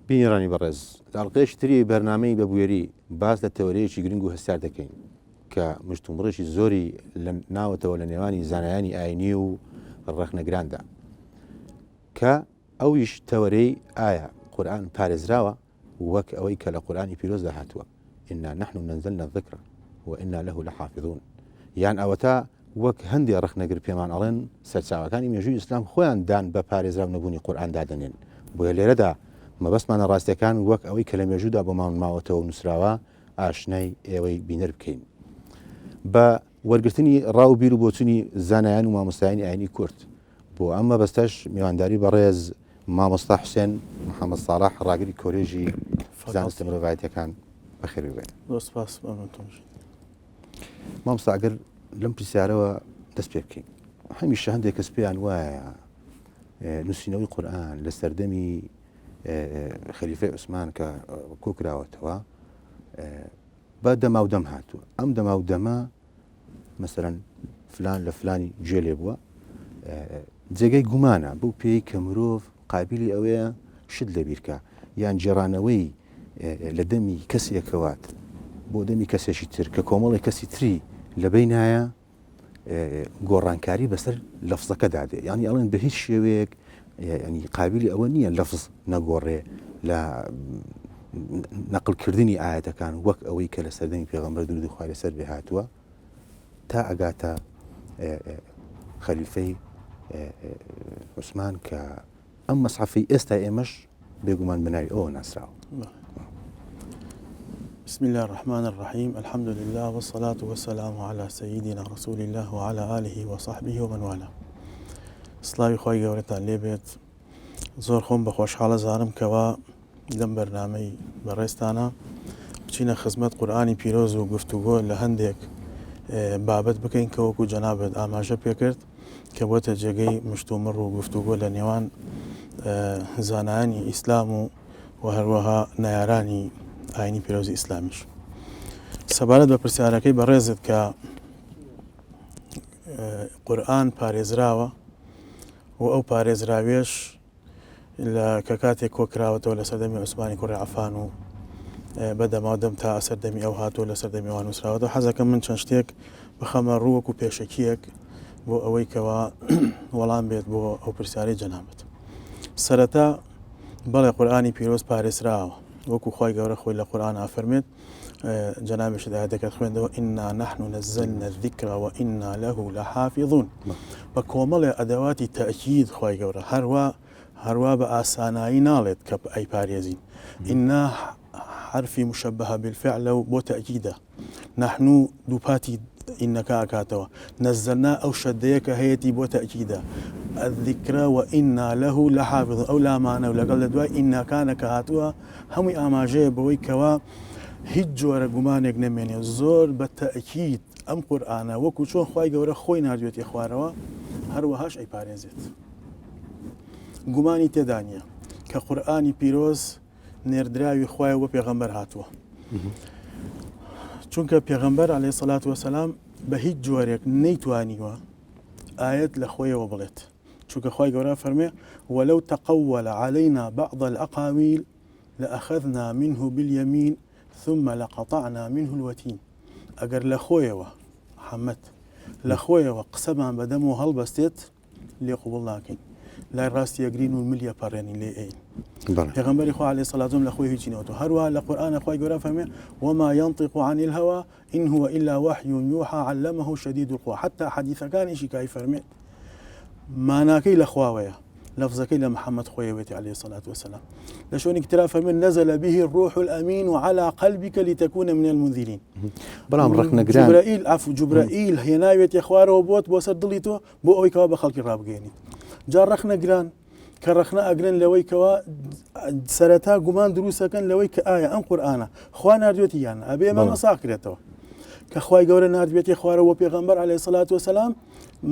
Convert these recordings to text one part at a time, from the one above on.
بینێڕانی بەڕێز داڵقەیەکی تری بەرنامەی بەبوێری باس لە تەوەرەیەکی گرنگ و هەستار دەکەین کە مشتومڕێکی زۆری لە ناوەتەوە لە نێوانی زانایانی ئاینی و ڕەخنەگراندا کە ئەویش تەوەرەی ئایا قورئان پارێزراوە وەک ئەوەی کە لە قورئانی پیرۆزدا هاتووە ئنا نحن نزلنا الذکر وإنا له لحافظون یان ئەوەتا وەک هەندێک ڕەخنەگر پێمان ئەڵێن سەرچاوەکانی مێژووی ئیسلام خۆیان دان بە پارێزراو نەبوونی قورئان دادەنێن بۆیە لێرەدا مەبەستمانە ڕاستیەکان وەک ئەوەی کە لە مێژوودا بۆمان ماوەتەوە نووسراوە ئاشنای ئێوەی بینەر بکەین بە وەرگرتنی ڕاو بیر و بۆچوونی زانایان و مامۆستایانی ئاینی کورد بۆ ئەم مەبەستەش میوانداری بەڕێز مامۆستا حوسێن محەممەد ساڵح ڕاگری کۆلێژی زانستە مرۆڤایەتیەکان بەخێر بێت. مامۆستا ئەگەر لەم پرسیارەوە دەست پێ بکەین هەمیشە هەندێک کەس پێیان وایە نووسینەوەی قورئان لە سەردەمی خەلیفەی عوسمان کە کۆکراوەتەوە بە دەما و دەم هاتووە ئەم دەما و دەمە مەسەرەن فلان لە فلانی گوێ لێ بووە جێگەی گومانە بەو پێی کە مرۆڤ قابلی ئەوەیە شت لە بیرکە یان جێڕانەوەی لە دەمی کەسێکەوات بۆ دەمی کەسێکی تر کە کۆمەڵی کەسی تری لەبەی نایە گۆڕانکاری بەسەر لەفزەکە دادێ یانی ئەڵێن بە هیچ شێوەیەک ینی قابلی ئەوە نییە لەفز نەگۆڕێ لە نەقلکردنی ئاەتەکان وەک ئەوەی کە لە سەردەمی پێغەمبەر درودی خوای لەسەر بێ هاتووە تا ئەگاتە خەلیفەی عوسمان کە ئەم مەسحەفەی ئێستا ئێمەش بێگومان بناوی ئەوە ناسراوە. بسم الله الرحمن الرحيم الحمد لله والصلاة والسلام على سيدنا رسول الله وعلى آله وصحبه ومن والاه. سلاوی خۆی گەورەتان لێبێت زۆر خۆم بە خۆشحاڵە زانم کەوا لەم بەرنامەی بەڕێستانە بچینە خزمەت قورئانی پیرۆز و گفتوگۆ لە هەندێک بابەت بکەین کە وەکو جەنابەت ئاماژە پێکرد کە بۆتە جێگەی مشتومڕ و گفتوگۆ لە نێوان زانایانی ئیسلام و هەروەها نایارانی ئاینی پیرۆزی ئیسلامیش. سەبارەت بە پرسیارەکەی بەڕێزت کە قورئان پارێزراوە و ئەو پارێزراوێش کە کاتێک کۆکراوەتەوە لە سەردەمی عوسمانی کوڕی عەفان و بەدەما دەم تا سەردەمی ئەو هاتووە لە سەردەمی وان نووسراوەتەوە حەزەکەم من چەند شتێک بخەمە ڕووەک و پێشەکیەک بۆ ئەوەی کەوا وەڵام بێت بۆ ئەو پرسیارەی جەنابەت. سەرەتا بەڵێ قورئانی پیرۆز پارێزراوە وەکو خوای گەورە خۆی لە قورئان ئافەرمێت جەنابیش دەکات خوێندەوە ئینا نەحن نەزەلنا الذیکر وئینا له لحافظون بە کۆمەڵێ ئەدەواتی تەئکید خوای گەورە هەروە بە ئاسانایی ناڵێت کە ئەی پارێزین ئینا حرفی مشبهە بالفعل و بۆ تەئکیدە نەحن دووپاتی ئینەکە ئاکاتەوە نەزەلنا ئەو شەدەیە کە هەیەی بۆ تەئکیدە الذیکر وئینا له لحافظون ئەو لامانە و لەگەڵ لە دوای ئیناکانە کە هاتووە هەمووی ئاماژەیە بەوەی کەوا هیچ جۆرە گومانێک نەمێنێ زۆر بە تەئکید ئەم قورئانە وەکو چۆن خوای گەورە خۆی نردوێتی خوارەوە هەروەهاش ئەی پارێزێت. گومانی تێدا نییە کە قورئانی پیرۆز نێردراوی خوایە وە پێغەمبەر هاتووە چونکە پێغەمبەر عەلەیهی سەڵات وەسەلام بە هیچ جۆرێک نەیتوانیوە ئاەت لە خۆیەوە بڵێت چونکە خوای گەورە فەرمێ وەلەو تەقەوەلە عەلەینا بەعض الأقاویل لأخذنا منه باليمين ثم لقطعنا منه الوتين. ئەگەر لە خۆیەوە محەممەد لە خۆیەوە قسەمان بەدەم و هەڵبەستێت لێ قوبوڵ ناکەین لای ڕاستی ئەگرین و ملیە پەڕێنی لێ ئەین. پێغەمبەری خوا عەلەیهی سەڵات وسەلام لە خۆی هیچی نەوتوە هەروەها لە قورئانە خوای گەورە فەرمێ وما ينطق عن الهوى إن هو إلا وحي يوحى علمه شديد القوى حتى حەدیثەکانیشی کای فەرمێت ماناکەی لە خواوەیە لفظەکەی لە محەممەد خۆیەوێتی عەلەیهی سەڵات وسەلام لە شوێنی ترا فەرمێ نەزەلە به الروح الأمين وعلى قلبك لتكون من المنذرين. بەڵام ڕەخنەگران جوبرائیل هێناوێتی خوارەوە بۆت بۆ سەر دڵی تۆ بۆ ئەوەی کەوا بە خەڵکی ڕابگەێنیت. جا ڕەخنەگران کە ڕەخنە ئەگرن لەوەی کەوا سەرەتا گومان دروستەکەن لەوەی کە ئایا ئەم قورئانە خوا نردوێتی یان ئەبێ ئێمە مەساکرێتەوە کە خوای گەورە نردوێتی خوارەوە پێغەمبەر عەلەیهی سەڵات وسەلام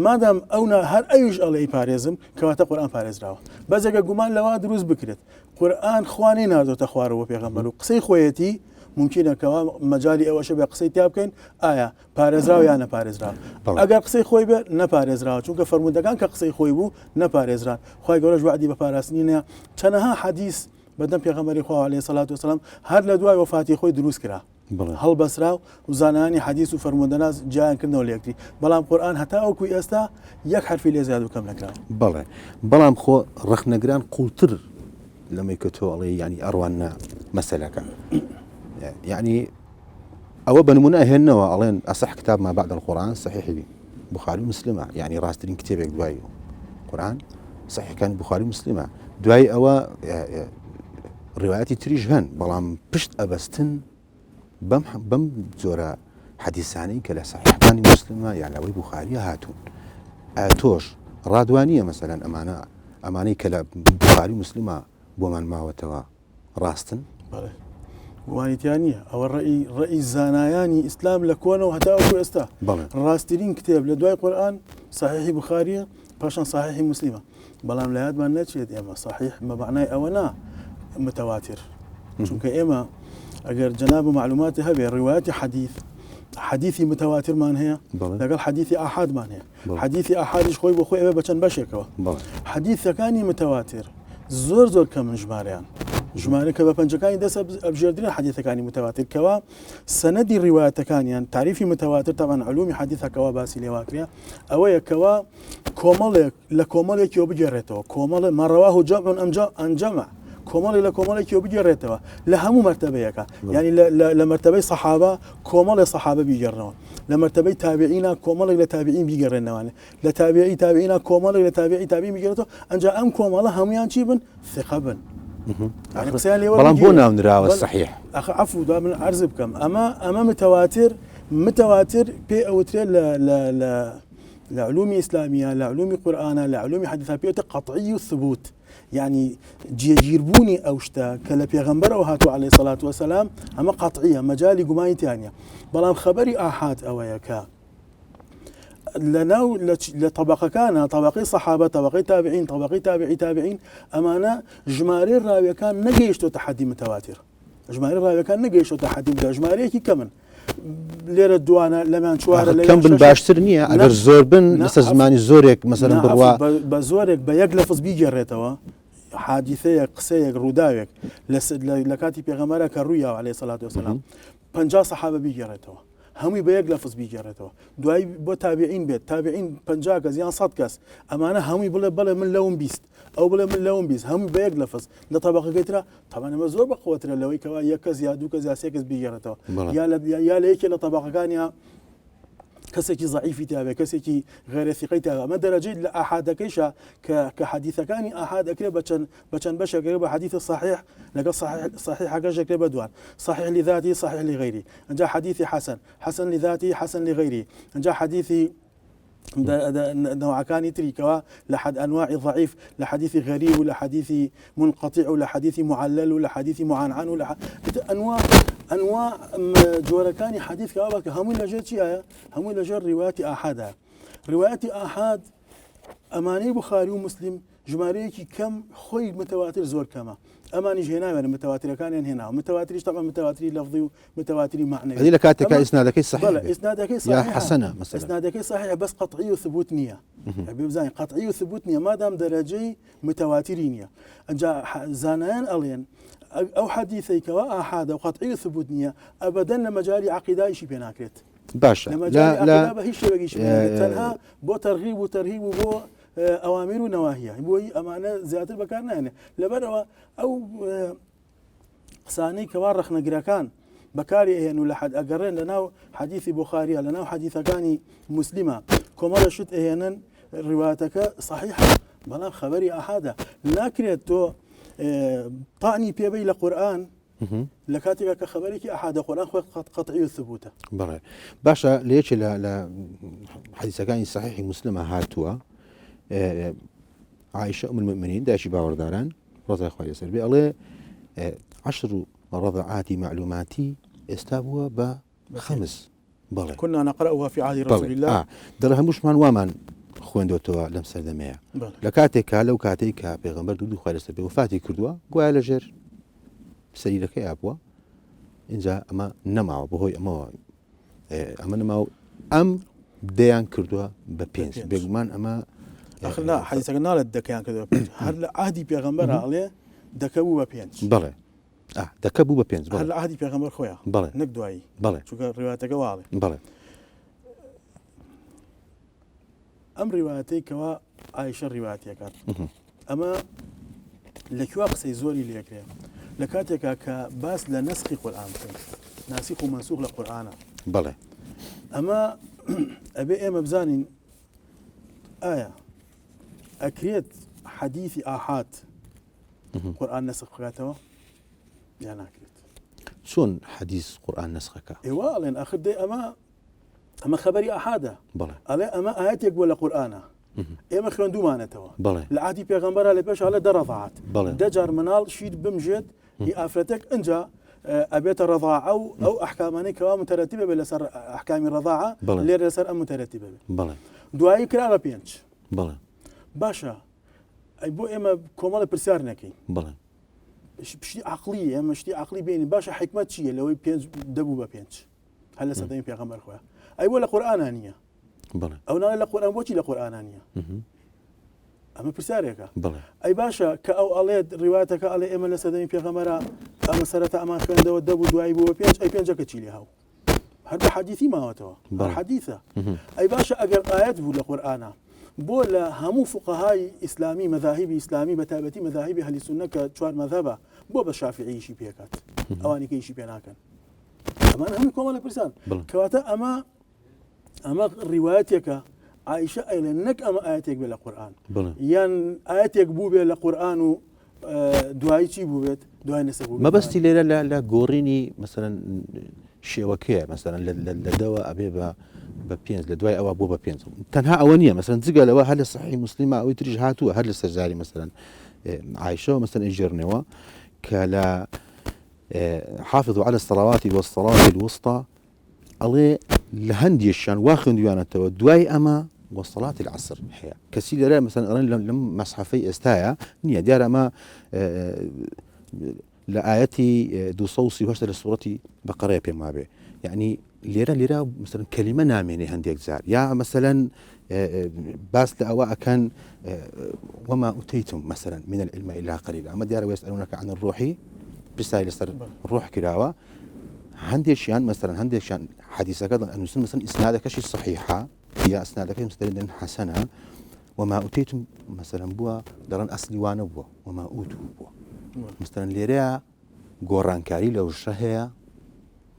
مادام ئەونا هەر ئەویش ئەڵێی پارێزم کەواتە قورئان پارێزراوە بەجێگە گومان لەوا دروست بکرێت قورئان خوا نەیناردۆتە خوارەوە پێغەمبەر و قسەی خۆیەتی ممکنە کەوا مەجای ئەوەشە بێ قسەی تیا بکەین ئایا پارێزراوە یان نەپارێزراوە ئەگەر قسەی خۆی بێ نەپارێزراوە چونکە فەرموودەکان کە قسەی خۆی بوو نەپارێزران خوای گەورەش وعدی بە پاراستنی نییە چەنەها حەدیث بەدەم پێغەمبەری خوا عەلەیهی سەڵات وسەلام هەر لە دوای وەفاتی خۆی دروست کرا هەڵبەسرا و زانانی حەدیث و فەرموودەناس جیان کردنەوە لە یەکتری بەڵام قورئان هەتا ئەوکوی ئێستا یەک حرفی لێ زیاد و کەم نەکراوە بەڵێ بەڵام خۆ ڕەخنەگران قوڵتر لەمەی کە تۆ ئەڵێ ینی ئەڕوانە مەسەلەکە یعنی ئەوە بنمونە هێننەوە ئەڵێن ئەصح كتاب ما بعد القرآن صحيح بخاري ومسلمة يعني راسترين كتابك دواي قرآن صحيح كان بخاري ومسلمة دواي أو رواياتي تريج هن بلام بشت أبستن بم زورا حديثاني كلا صحيح كان مسلمة يعني أوي بخاري هاتون آتوش رادوانية مثلا أماني كلا بخاري مسلمة بومن ما وتوا راستن وانیتیانە ئەوە ڕێی زانایانی ئیسلام لە کۆنەوە هەتا ئەو ئێستا ڕاستترین کتێب لە دوای قورئان صحیحی بخاریە پاشان صحیحی مسلمە بەڵام لە یادمان نەچێت ئێمە صحیح مەبعنای ئەوە نا متەواتر چونکە ئێمە ئەگەر جەناب و معلوماتی هەبێ ڕیوایەتی حەدیثی متەواترمان هەیە لەگەڵ حەدیثی ئاحادمان هەیە حەدیثی ئاحادیش خۆی بۆ خۆی ئەوێ بەچەند بەشێکەوە حەدیثەکانی متەواتر زۆر کەم ژمارەیان ژمارە کە بە پەنجەکانی دەست ئەبژێردرێن حەدیثەکانی متەواتر کەوا سەنەدی ڕیوایەتەکانیان تاریفی متەواتر تاوان علومی حەدیثەکەەوە باسی لێواکرێ ئەوەیە کەوا کۆمەڵێک لە کۆمەڵێکیەوە بگێڕێتەوە کۆمەڵە مەڕەواه جەمع ئەنجەمع کۆمەڵی لە کۆمەڵێکیەوە بگێڕێتەوە لە هەموو مەرتەبەیەکە یعنی لە مەرتەبەی سەحابە کۆمەڵی سەحابە بیگەڕنەوە لە مەرتەبەی تابعینە کۆمەڵێک لە تابعین بیگەڕێنەوەوانێ لە تابعی تابعینە کۆمەڵێک لە تابعی تابعین بیگەڕێتەوە ئەنجا ئەم کۆمەڵە هەمویان چی بن ثقە بن بەڵام بۆ ناونراوە صحیح عفو دا من عرض بکەم ئەمە متەواتر پێ ئەوترێ لە علومی ئیسلامیە لە علومی قورئانە لە علومی حەدیثە پێوتە قەطعی و ثبوت يعني جێگیربوونی ئەو شتە کە لە پێغەمبەرەوە هاتووە عەلەیهی سەڵات وەسەلام ئەمە قەطعیە مەجالی گومانی تیانە بەڵام خەبەری ئاحاد ئەوەیە کە لەناو لە طبقەکانە طبقەی سەحابە طبقەی تابعین طبقەی تابعین ئەمانە ژمارەی ڕاویەکان نەگەیشتۆتە حەدی متەواتر ژمارەی ڕاویەکان نەگەیشتۆتە حەدی متەواتر ژمارەیەکی کەمن لێرە دوانە لەمان چوارە کەم بن باشتر نییە ئەگەر زۆر بن لەسەر زمانی زۆرێک مەسەلەن بڕوا بە زۆرێک بە یەک لەفز بیگەڕێتەوە حادیثەیەک قسەیەک ڕووداوێک لە کاتی پێغەمبەرە کە ڕوویاوە عەلەیهی سەڵات وەسەلام 50 سەحابە بیگەڕێتەوە هەمووی بە یەک لەفز بیگەڕێتەوە دوای بۆ تابعین بێت تابعین 50 کەس یان 100 کەس ئەمانە هەمووی بڵێ من لەوم بیست ئەو بڵێ من لەوم بیست هەمووی بە یەک لەفز لە طبقەکەی ترە طبعاً ئەمە زۆر بەقوترە لەوەی کەوا یەک کەس یا دوو کەس یا سێ کەس بیگەڕێتەوە یا لە یەکێ لە طبقەکانیە کەسێکی ضعیفی تابێ کەسێکی غێرە ثقەی تابێ ئەمە دەرەجەی لە ئاحادەکەیشە کە حەدیثەکانی ئاحاد ئەکرێ بەچەند بەشەکرێ بە حەدیث صحیح لەگەڵ صحیحەکەش ئەکرێ بە دوان صحیح لذاتی صحیح لغیری ئەنجا حەدیثی حەسەن لذاتی حەسەن لغیری ئەنجا حەدیثی نوعەکانی تریکەوە لە أنواع ضعيف لە حەدیثی غەریب و لە حەدیثی منقطع و لە حەدیثی معلل و لە حەدیثی معنعن و لە أنواع جۆرەکانی حەدیث کە هەمووی لەژێر چیایە هەمووی لەژێر ڕیوایەتی ئاحادە ڕیوایەتی ئاحاد ئەمانەی بوخاری و مسلم ژمارەیەکی کەم خۆی متەواتر زۆر کەمە ئەمانیش هێناوێنە متەواترەکانیان هێناوە متەواتریش طبعا متەواتری لەفظی و متەواتری معنەوی هذه لە کاتێکا ئیسنادەکەی صحیح ئیسنادەکەی یا حەسەنە مثلا ئیسنادەکەی صحیح بەس قەطعی و ثبوت نییە بزانین قەطعی و ثبوت نییە مادام دەرەجەی متەواتری نییە ئەنجا زانایان ئەڵێن ئەو حەدیثەیکەوە ئاحادە و قەطعی و ثبوت نییە ئەبەدەن لە مەجاری عەقیدایشی پێ ناکرێت باشە لا بە هیچ شێوەیەکیش تەنها بۆ تەرغیب و تەرهیب و بۆ ئەوامر و نەواهیە بۆی ئەمانە زیاتر بەکار نایێنێ لەبەرەوە ئەو قسانەی کەوا ڕەخنەگرەکان بەکاری ئەهێن و لە ئەگەڕێن لەناو حەدیثی بوخاریە لەناو حەدیثەکانی مسلمە کۆمەڵە شت ئەهێنن ڕیواتەکە صحیحە بەڵام خەبەری ئاحادە ناکرێت تۆ طعنی پێبەی لە قورئان لە کاتێکە کە خەبەرێکی ئاحادە قورئان خۆی قەطعی و ثبوتە بەڵێ باشە لێچ لە حەدیثەکانی صحیحی مسلمە هاتووە عائشة أم المؤمنين داشي باورداران رضي الله عنها بي الله 10 رضعات معلوماتي استابوا بخمس بله كنا نقرأها في عهد رسول الله دلها مش من ومان خوين دوتوا لم سردمية لكاتك لو كاتيك بيغمبر دودو خالص بي وفاتي كردوا قوى لجر سريرك يا أبوا إنجا أما نماو بهوي أما نماو أم ديان كردوا ببينس بيغمان أما لا حديثك نالت دكيان كذا هل عهدي بيغمبر عليه دەکەبوو بە پێنج بەڵێ دەکە بوو بە پێنج هەر لە عهدی پێغەمبەر خۆیان بەڵێ نەک دوایی بەڵێ چونکە ڕێواتەکە واڵێ بەڵێ ئەم ڕێواتەی کەوا ئایشە ڕێواتیەکات ئەمە لەکوێ قسەی زۆری لێکرێ لە کاتێکا کە باس لە نەسخی قورئان بکەین ناسیخ و منسوخ لە قورئانە بەڵێ ئەمە ئەبێ ئێمە بزانین ئایا ئەکرێت حەدیثی ئاحاد قورئان نەسخ بکاتەوە یا ناکرێت چۆن حەدیث قورئان نەسخەکە ئێوە ئەڵێن ئاخر دێ ئەمە خەبەری ئاحادە بەڵێ ئەڵێ ئەمە ئاەتێک بووە لە قورئانە ئێمە خوێندومانێتەوە بەڵێ لە عادی پێغەمبەرە لە پێش ئەڵێ دەڕەضاعات بەڵێ دەجار مناڵ شیر بمژێت هی ئافرەتێک ئەنجا ئەبێتە ڕەضاعە و ئەو ئەحکامانەی کەوا متەرەتیبە بێ لەسەر ئەحکامی ڕەضاعە لێر لەسەر ئەم متەرەتیبە بێ بەڵێ دوایی کرا بە پێنج بەڵێ باشە ئەی بۆ ئێمە کۆمەڵە پرسیار نەکەین بەڵێ پشتی عقلی ئێمە شتی عقلی بینی باشە حکمت چییە لەوەی پێنج دەبوو بە پێنج هەر لە سەردەمی پێغەمبەر خۆیان ئەی بۆ لە قورئانە نییە بەڵێ ئەو ناڵێ لە قورئان بۆچی لە قورئانە نییە ئەمە پرسیارێکە بەڵێ ئەی باشە کە ئەو ئەڵێت ڕیواتەکە ئەڵێ ئێمە لە سەردەمی پێغەمبەرە ئەمە سەرەتا ئەمان خوێندەوە دەبوو دوایی بووە پێنج ئەی پێنجەکە چی لێ هاو هەر بە حەدیثی ماوەتەوە هەر حەدیثە ئەی باشە ئەگەر ئاەت بوو لە قورئانە بۆ لە هەموو فقەهای ئیسلامی مەذاهیبی ئیسلامی بە تایبەتی مەذاهیبی ئەهلی سوننە کە چوار مەذهبە بۆ بە شافعیشی پێکات ئەوانی کە ئیشی پێ ناکەن ئەمان هەمووی کۆمەڵە پرسان کەواتە ئەمە ڕیوایەتێکە عائشە ئەیڵێ نەک ئەمە ئاەتێک بێ لە قورئان یان ئاەتێک بوو بێ لە قورئان و دوایی چی بوو بێت دوای نەسەر بوو مەبەستی لێرە لە گۆڕینی مەسەرەن شێوەکەیە مەسەرەن لە دەوە ئەبێ بە پێنج لە دوای ئەوە بۆ بە پێنج تەنها ئەوە نییە مەسەرەن جگە لەوە هەر لە صحیح مسلمە ئەوەی تریش هاتووە هەر لە سەرجاری مەسەرەن عائشەوە مەسەرەن ئەیژێڕنەوە کە لە حافظوا على الصلوات والصلاة الوسطى ئەڵێ لە هەندێکیان وا خوێندویانەتەوە دوای ئەمە وصلاة العصر هەیە کەسی لەرە مەسەن ئەڵێن لەم مەسحەفەی ئێستایە نییە دیارە ئەمە لە ئاەتی 238 لە سوورەتی بەقەرەیە پێم وابێ یعنی لێرە مثلا کەلیمە نامێنێ هەندێک جار یا مثلا باس لە ئەوە ئەکەن وما ئوتیتم مثلا من العلم إلا قليلا ئەمە دیارە وێسألونەکە عن الروحی پرسای لەسەر ڕۆح کراوە هەندێکیان مثلا هەندێکیان حەدیثەکە ئەنووسن مثلا ئیسنادەکەشی صحیحە یا ئەسنادەکەی مستەندن حەسەنە وما ئوتیتم مثلا بووە دەڕەن ئەسلی وانە بووە وما ئوتو بووە مثلا لێرەیە گۆڕانکاری لە وشە هەیە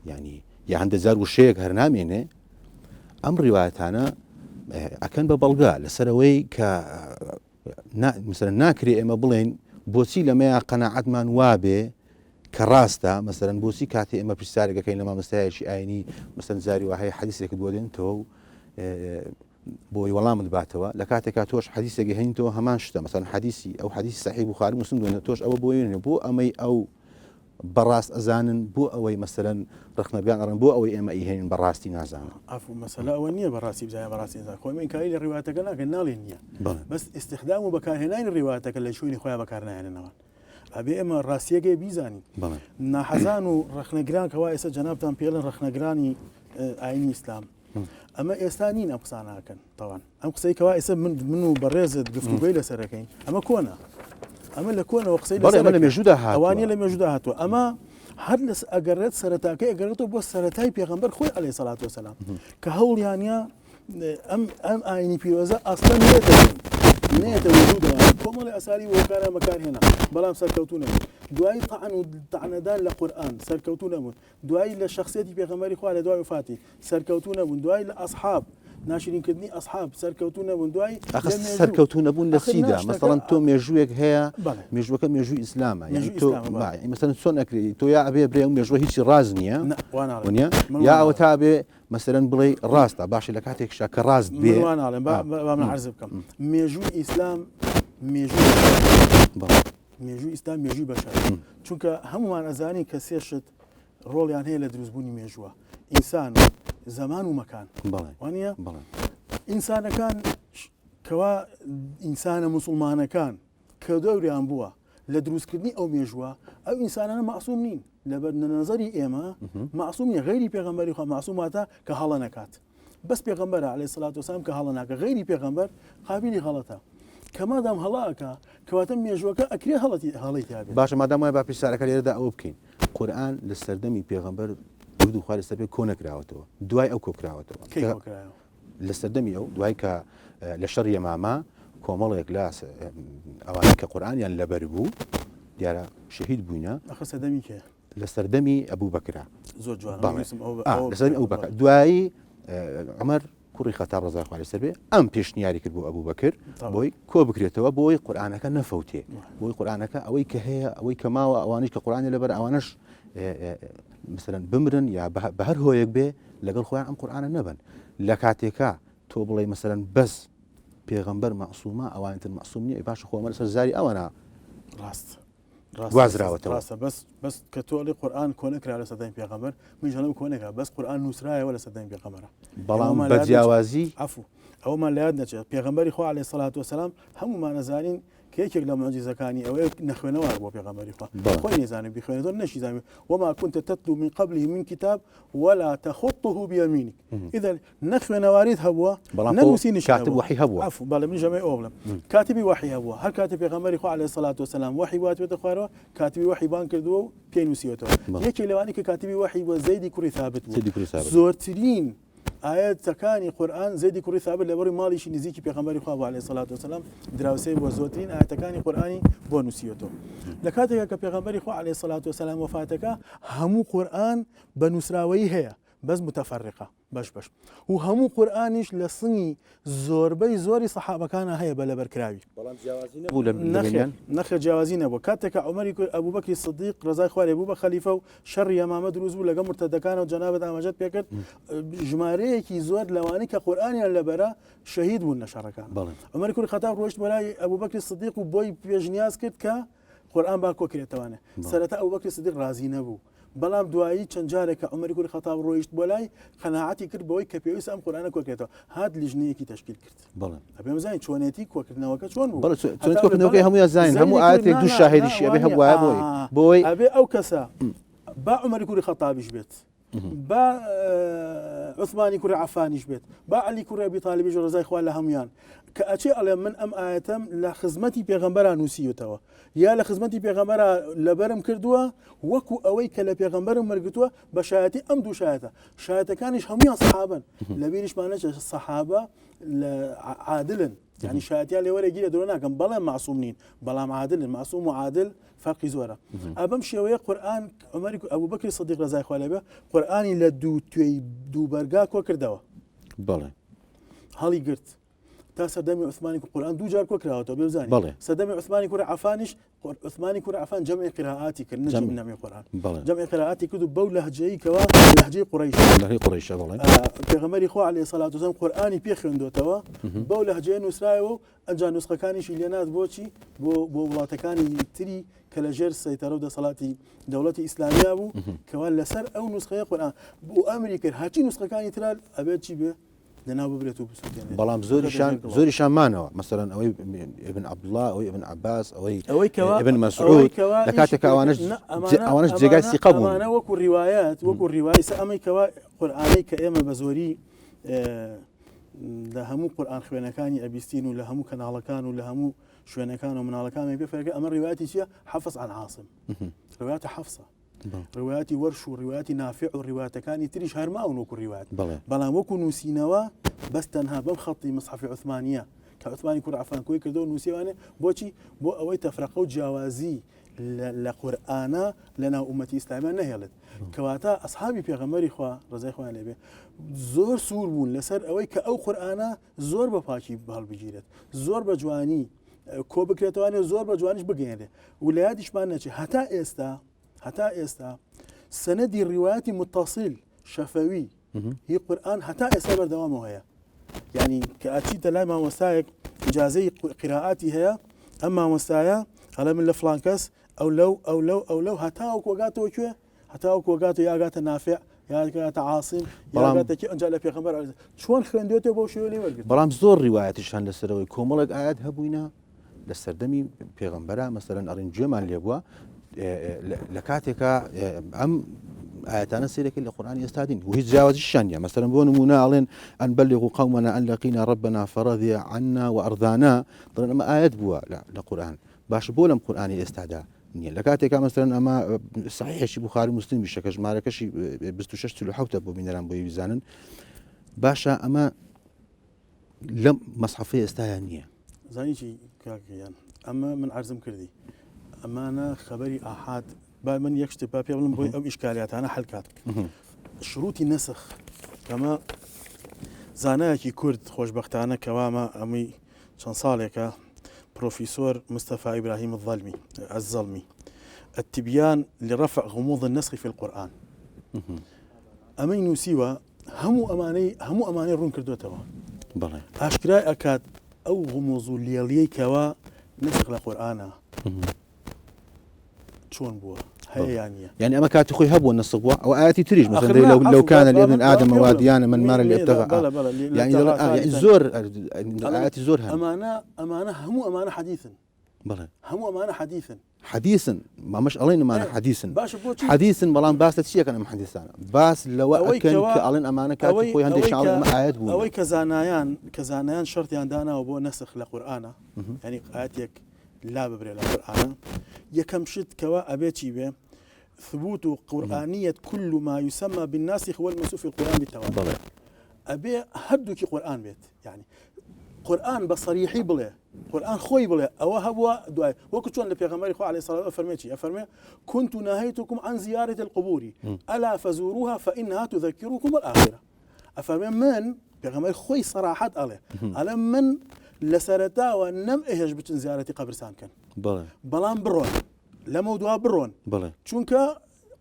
یعنی یا هەندە جار وشەیەک هەر نامێنێ ئەم ڕیوایەتانە ئەکەن بە بەڵگا لەسەرەوەی کە مثلا ناکرێ ئێمە بڵێن بۆچی لەمەیە قەناعەتمان وابێ کە ڕاستە مەسەرەن بۆچی کاتێ ئێمە پرسیارەکەین لە مامۆستایەکی ئاینی مەسەن زاری وهەیە حەدیثێک بۆ دێنتەوە و بۆی وەڵامت باتەوە لە کاتێکا تۆش حەدیثێکی هەینتەوە هەمان شتە مەسەن حەدیثی ئەو حەدیثی صحیح بوخاری مسلم دوێنێ تۆش ئەوە بۆیێنێ بۆ ئەمەی ئەو بەڕاست ئەزانن بۆ ئەوەی مەسەرەن ڕخنەبیان ئەڕن بۆ ئەوەی ئێمە ئیهێنین بەڕاستی نازانن ئەفو مەسەلا ئەوە نییە بەڕاستی بزانە بەڕاستی نازان خۆی من کاری لە ڕیواتەکە ناکەن ناڵێن نییە بەس استخدام و بەکارهێنانی ڕیواتەکە لە شوێنی خۆیان بەکارنایێننەوە ئەبێ ئێمە ڕاستیەکەی بیزانین ناحەزان و ڕخنەگران کەوا ئێستا جەنابتان پێڵن ڕخنەگرانی ئاینی ئیسلام ئەمە ئێستا نین ئەم قساناکەن تەوان ئەم قسەی کەوا ئێستا من و بەڕێزت گفتوگوی لەسەرەکەین ئەمە کۆنە ئەمە لە کۆنەوە قسەی لە مێژوودا ئەوانە لە مێژوودا هاتووە ئەمە هەر لە ئەگەڕێت سەرەتاکەی ئەگەڕێتەوە بۆ سەرەتای پێغەمبەر خۆی عەلەیهی سەڵات وەسەلام کە هەوڵیانە ئەم ئاینی پیرۆزە ئەسڵەن نێتە وجودەوە کۆمەڵی ئەساری وەکارە بەکارهێنا بەڵام سەرکەوتوو نەبوون دوایی طعن و تعنەدان لە قورئان سەرکەوتوو نەبوون دوایی لە شەخسیەتی پێغەمبەری خوا لە دوای وفاتی سەرکەوتوو نەبوون دوایی لە ئەصحاب ناشرینکردنی ئەصحاب سەرکەوتوو نەبوون دوای سەرکەوتوو نەبوون لە چیدا مەسەڵەن تۆ مێژوویەک هەیە مێژووەکە مێژووی ئیسلامە یعنی تۆ مەسەڵەن چۆن ئەکرێت تۆ یا ئەبێ برێ و مێژووە هیچی ڕاز نییە یا ئەوە تا بێ مەسەرەن بڵێ ڕاستە باشە لە کاتێکشا کە ڕاست بێ من عەرز بکەم مێژووی ئیسلام مێژووی ئیسلام مێژووی بەشەر چونکە هەمومان ئەزانی کە سێشت ڕۆڵیان هەیە لە دروستبوونی مێژووە ئینسان زەمان و مەکان وانە ئینسانەکان کەوا ئینسانە موسڵمانەکان کە دەوریان بووە لە دروستکردنی ئەو مێژووە ئەو ئینسانانە مەعسووم نین لەبەر نەزەری ئێمە مەعسووم نیە غەیری پێغەمبەری خوا مەعسووماتە کە هەڵە نەکات بەس پێغەمبەرە عەلەیهی سەڵات وەسەلام کە هەڵە ناکە غەیری پێغەمبەر قابیلی غەڵەتە کەمادام هەڵاکە کەواتە مێژوەکە ئەکرێ هەڵی تابێت باشە مادام وایە با پرسیارەکە لێرەدا ئەوە بکەین قورئان لە سەردەمی پێغەمبەر درود و خوای لەسەر بێ کۆ نەکراوەتەوە دوای ئەو کۆکراوەتەوە لە سەردەمی ئەو دوای کە لە شەڕ یەمامە کۆمەڵێک لە ئەوانەی کە قورئانیان لەبەر بوو دیارە شەهید بووینە سەردەمی کێ لە سەردەمی ئەبوو بەکرا زۆر جوان لە سەردەمی ئەوبوو بەکر دوایی عومەر کوڕی خەتاب ڕەزای خوای لەسەر بێ ئەم پێشنیاری کرد بۆ ئەبوو بەکر بۆی کۆ بکرێتەوە بۆی قورئانەکە نەفەوتێ بۆی قورئانەکە ئەوەی کە هەیە ئەوەی کە ماوە ئەوانەی کە قورئانی لەبەر ئەوانەش مثلەن بمرن یا بە هەر هۆیەک بێ لەگەڵ خۆیان ئەم قورئانە نەبن لە کاتێکا تۆ بڵێ مثلەن بەس پێغەمبەر مەعسوومە ئەوانتر مەعسووم نییە باشە خۆمە لەسەر زاری ئەوەنە ڕاست وازراوەتەوە بەس کە تۆڵی قورئان کۆنەکرا لە سەردەمی پێغەمبەر من ژەڵم کۆنێکە بەس قورئان نووسرایەوە لە سەردەمی پێغەمبەرە بەڵام بە جیاوازی عفو ئەومان لە یاد نەچێت پێغەمبەری خوا عەلەیهی سەڵات وسەلام هەمومان نەزانین کە یەکێک لە معجزەکانی ئەوەیە نەخوێنەوە بۆ پێغەمبەری خوا خۆی نێزانێت بخوێنێتەوە نەشیزانێت وما كنت تتلو من قبله من كتاب ولا تخطه بيمينك إذا نەخوێنەوەریت هەبووە نەنووسینیش كاتب وحي هەبووە عفو بەڵێ من ژەمەی ئەو بڵێم کاتبی وحی هەبووە هەر کاتێ پێغەمبەری خوا عەلەیهی سەڵات وسەلام وحی باتوێتە خوارەوە کاتبی وحی بان کردووە و پێی نووسیوەتەوە یەکێک لەوانی کە کاتبی وحی بووە زەیدی کوڕی ثابت بوو زۆرترین ئاەتەکانی قورئان زەیدی کوڕی ثابت لەبەڕی ماڵیشی نزیکی پێغەمبەری خوا عەلەیهی سەڵات وسەلام دراوسێ بۆ زۆرترین ئاەتەکانی قورئانی بۆ نووسیوەتەوە لە کاتێکە کە پێغەمبەری خوا عەلەیهی سەڵات وسەلام وفاتەکە هەموو قورئان بە نووسراوەیی هەیە بەس متەفەرقە بەش و هەموو قورئانیش لە سنگی زۆربەی زۆری سەحابەکانە هەیە بە لەبەرکراوی نەخێر جیاوازی نەبوو کاتێکە عومەری ئەبوو بەکری سدیق ڕەزای خوای لێ بوو بە خەلیفە و شەڕی یەمامە دروست بوو لەگەڵ مرتەدەکانە و جەنابەت ئاماژەت پێکرد ژمارەیەکی زۆر لەوانەی کە قورئانیان لەبەرە شەهید بوون لە شەڕەکان عومەری کوڕی خەتاب ڕۆیشت بەلای ئەبوو بەکری سدیق و بۆی پێشنیاز کرد کە قورئان با کۆکرێتەوانێ سەرەتا ئەبوو بەکری سدیق رازی نەبوو بەڵام دوایی چەند جارێکە عومەری کوڕی خەتاب ڕۆیشت بۆ لای قەناعەتی کرد بەوەی کە پێویستە ئەم قورئانە کۆکرێتەوە هات لیژنەیەکی تەشکیل کرد ئەبێ بزانین چۆنێتی کۆکردنەوەکە چۆن بوو کۆکردنەوەی هەموویان زانین هەموو ئاەتێک دوو شاهێدیشی ئەبێ هەبووە بۆی ئەبێ ئەو کەسە با عومەری کوڕی خەتابیش بێت با عوسمانی کوڕی عەفانیش بێت با عەلی کوڕی ئەبی تاڵیبیش ڕەزای خوا لە هەمویان کە ئەچێ ئەڵێ من ئەم ئاەتەم لە خزمەتی پێغەمبەرە نووسیوتەوە یا لە خزمەتی پێغەمبەرە لەبەرم کردووە وەکو ئەوەی کە لە پێغەمبەرم مەرگتووە بە شایەتی ئەم دوو شایەتە شایەتەکانیش هەمویان سەحابن لە بیریشمانەچە سەحابە عادلن يعني شایەتیان لێ وەرەگیرە درۆ ناکەم بەڵێ معسووم نین بەڵام عادلن معسووم و عادل فەرقی زۆرە ئەبەم شێوەیە قورئان عومەری ئەبوو بەکری سدیق ڕەزای خوا لێ بێ قورئانی لە دوو بەرگا کۆ کردەوە بەڵێ هەڵی گرت تا سەردەمی عوسمانی قورئان دوو جار کۆکراوەتەوە بێ بزانین سەردەمی عوسمانی کوڕی عەفانیش عوسمانی کوڕی عەفان جەمعی قیراءاتی کرد نە جەمعی قورئان جەمعی قیراءاتی کرد و بەو لەهجەیە کەوا لەهجەی قوڕەیش پێغەمبەری خوا عەلەیهی سەڵات وسەلام قورئانی پێ خوێندوتەوە بەو لەهجەیە نووسرایەوە و ئەنجا نوسخەکانیشی لێ نات بۆچی بۆ وڵاتەکانی تری کە لەژێر سەیتەرە و دەسەڵاتی دەوڵەتی ئیسلامیا بوو کەوا لەسەر ئەو نوسخەیە قورئان بۆ ئەمری کرد هەرچی نوسخەکانی ترا ئەبێت چی بێ لەناو ببرێت و بسووتێنێت بەڵام زۆریشان مانەوە مەسەڵەن ئەوەی ابن عەبدوڵڵا ئەوەی ابن عەباس ئەوەی ابن مەسعود لە کاتێک ئەوانش جێگای سیقە بوون ئەمانە وەکو ڕیوایەت وەکو ڕیوایە ئەمەی کەوا قورئانەی کە ئێمە بە زۆری لە هەموو قورئان خوێنەکانی ئەبیستین و لە هەموو کەناڵەکان و لە هەموو شوێنەکان و مناڵەکان پێ فەرەکە ئەمە ڕیوایەتی چییە حەفظ عن عاصم ڕیوایەتە حەفسە ڕواياتي ورش ورواياتي نافع ورواياتي كان تريش هرماون وكل روايات بلا وكو نوسينوا بس تنها بخطي مصحف عثمانيه كعثماني كور عفان كوي كردو نوسيوانه بوشي بو اوي تفرقوا جوازي لقرآن لنا امتي اسلاميه نهيلت كواتا اصحابي پیغمبري خوا رضای خوا عليه زور سور بون لسر اوي كاو قرآن زور بپاكي بهال بجيرت زور بجواني كو بكريتواني زور بجوانيش بگينه ولادش مانچه حتى استا سندي الروايات متصل شفوي هي قرآن حتى استا بردوامه هي يعني كأتيت لا ما مستايق إجازي قراءاتي هي أما مستايا على من لفلانكس أو لو حتى وقاته شو حتى وقاته يا قات نافع يا قات عاصم يا قات كي أنجل في خبر شلون خندوته بوشيو لي ورقة برام زور روايات شان لسروي كوملك آيات هبوينا لسردمي پیغمبره مثلا أرنجي مال ليبوا لكاتك ئاەتانە سیرەکە لە قورآانی ئێستادین و هیچ جیاوازیشانە مثلا بۆ نمونە ئەڵێن ئەن بەلغوا قومنا ئەن لەقینا ربنا فرضي عنا وأرضانا دەڵێن ئەمە ئاەت بووە لە قورآن باش بۆ لەم قورآانی ئێستادا نییە لە کاتێکا مەسەرەن ئەمە صحیحێکی بوخاری مسلم بیشەکە ژمارەکەشی 26 بۆ بینەران بۆی بیزانن باشە ئەمە لەم مەسحەفەی ئێستایان نییە زانیی کاکەیان ئەمە من عرضم کردی ئەمانە خەبەری ئاحاد با من یەک شتێ با پێ بڵم بۆی ئەو ئیشکالیاتانە حەلکات شروعی نەسخ ئەمە زانایەکی کورد خۆشبەختانە کەوامە ئەمەی چەند ساڵێکە بروفيسور مصطفى إبراهيم الظلمي التبيان لرفع غموض النسخ في القرآن أمين نوسيوا همو أماني رون كردوتوا أشكراي أكاد أو غموض ليلي كوا نسخ القرآن شون بوا يعني أما كانت أخوي هبوا النسخ بوا أو آياتي تريج مثلا لو كان لابن آدم واديان من مال اللي ابتغى يعني زور آياتي زورها أمانة همو أمانة حديثا همو أمانة حديثا ما مش ألين أمانة حديثا بلان باس تشيء كان حديثنا باس لو أكن كألين أمانة كانت أخوي هندي شعر آيات بوا أوي كزانيان شرط عندنا وبو نسخ القرآن يعني آياتك لا ببري القرآن يكمشت كوا أبيتي به ثبوت قرآنية كل ما يسمى بالناسخ والمنسوخ في القرآن بالتواتر أبي هدوك قرآن بيت يعني قرآن بصريحي بله قرآن خوي بله أو هو دعاء وكتشون لبيغمبري خو عليه الصلاة والسلام أفرمي كنت نهيتكم عن زيارة القبور ألا فزوروها فإنها تذكركم الآخرة أفرمي من بيغمبري خوي صراحة على من لسرتا ونم إهج بتن زيارة قبر سامكن بلان برون لموضوع برون چونك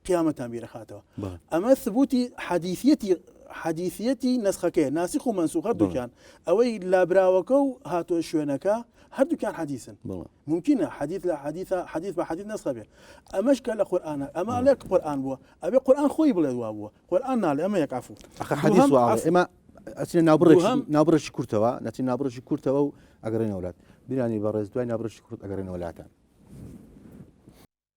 قيامة تنبير خاتوا أما ثبوتي حديثيتي نسخك ناسخ ومنسوخ هردو كان أوي لابراوكو هاتو شوينكا هردو كان حديثا ممكن حديث بحديث نسخ به أماش كان القرآن أما لك قرآن بوا أبي قرآن خوي بلا بوا قرآن نال أما يكعفو حديث وعلى إما أتينا نابرش كورتوا نتي نابرش كورتوا أجرين أولاد بيراني برز دوي نابرش كورت أجرين أولادان